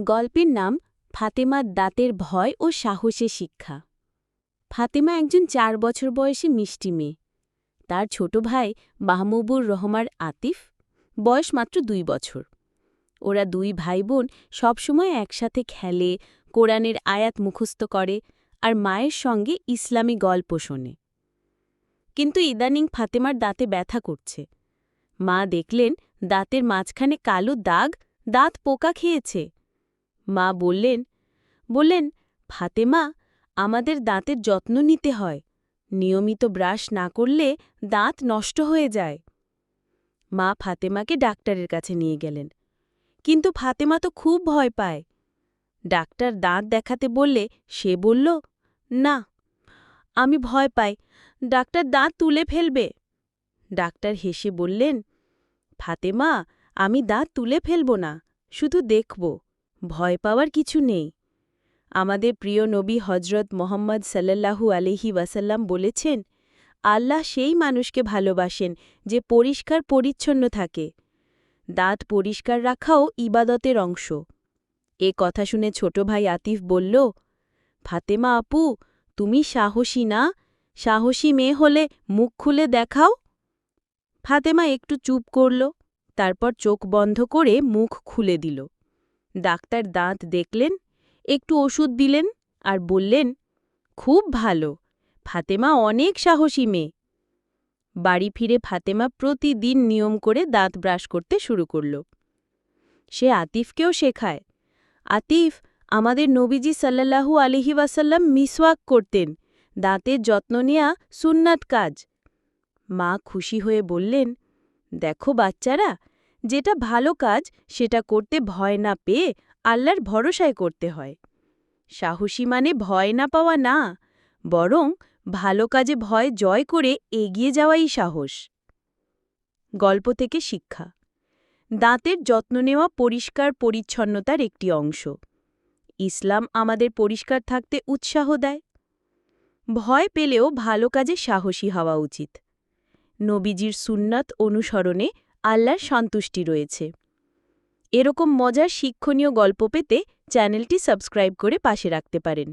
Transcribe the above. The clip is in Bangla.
গল্পের নাম ফাতেমার দাঁতের ভয় ও সাহসে শিক্ষা। ফাতেমা একজন ৪ বছর বয়সী মিষ্টি মেয়ে। তার ছোট ভাই মাহমুবুর রহমান আতিফ, বয়স মাত্র ২ বছর। ওরা ২ ভাই বোন সবসময় একসাথে খেলে, কোরআনের আয়াত মুখস্থ করে আর মায়ের সঙ্গে ইসলামী গল্প শোনে। কিন্তু ইদানিং ফাতেমার দাঁতে ব্যথা করছে। মা দেখলেন দাঁতের মাঝখানে কালো দাগ, দাঁত পোকা খেয়েছে। মা বললেন, ফাতেমা, আমাদের দাঁতের যত্ন নিতে হয়। নিয়মিত ব্রাশ না করলে দাঁত নষ্ট হয়ে যায়। মা ফাতেমাকে ডাক্তারের কাছে নিয়ে গেলেন। কিন্তু ফাতেমা তো খুব ভয় পায়। ডাক্তার দাঁত দেখাতে বললে সে বলল, না, আমি ভয় পাই, ডাক্তার দাঁত তুলে ফেলবে। ডাক্তার হেসে বললেন, ফাতেমা, আমি দাঁত তুলে ফেলব না, শুধু দেখব, ভয় পাওয়ার কিছু নেই। আমাদের প্রিয় নবী হজরত মোহাম্মদ সাল্লাল্লাহু আলাইহি ওয়াসাল্লাম বলেছেন, আল্লাহ সেই মানুষকে ভালোবাসেন যে পরিষ্কার পরিচ্ছন্ন থাকে। দাঁত পরিষ্কার রাখাও ইবাদতের অংশ। এ কথা শুনে ছোট ভাই আতিফ বলল, ফাতেমা আপু, তুমি সাহসী না? সাহসী মেয়ে হলে মুখ খুলে দেখাও। ফাতেমা একটু চুপ করল, তারপর চোখ বন্ধ করে মুখ খুলে দিল। ডাক্তার দাঁত দেখলেন, একটু ওষুধ দিলেন আর বললেন, খুব ভালো, ফাতেমা অনেক সাহসী মেয়ে। বাড়ি ফিরে ফাতেমা প্রতিদিন নিয়ম করে দাঁত ব্রাশ করতে শুরু করল। সে আতিফকেও শেখায়, আতিফ, আমাদের নবীজি সাল্লাল্লাহু আলাইহি ওয়াসাল্লাম মিসওয়াক করতেন, দাঁতের যত্ন নেয়া সুন্নাত কাজ। মা খুশি হয়ে বললেন, দেখো বাচ্চারা, যেটা ভালো কাজ সেটা করতে ভয় না পেয়ে আল্লাহর ভরসায় করতে হয়। সাহসী মানে ভয় না পাওয়া না, বরং ভালো কাজে ভয় জয় করে এগিয়ে যাওয়াই সাহস। গল্প থেকে শিক্ষা: দাঁতের যত্ন নেওয়া পরিষ্কার পরিচ্ছন্নতার একটি অংশ। ইসলাম আমাদের পরিষ্কার থাকতে উৎসাহ দেয়। ভয় পেলেও ভালো কাজে সাহসী হওয়া উচিত। নবীজির সুন্নাত অনুসরণে আল্লাহর সন্তুষ্টি রয়েছে। এরকম মজার শিক্ষণীয় গল্প পেতে চ্যানেলটি সাবস্ক্রাইব করে পাশে রাখতে পারেন।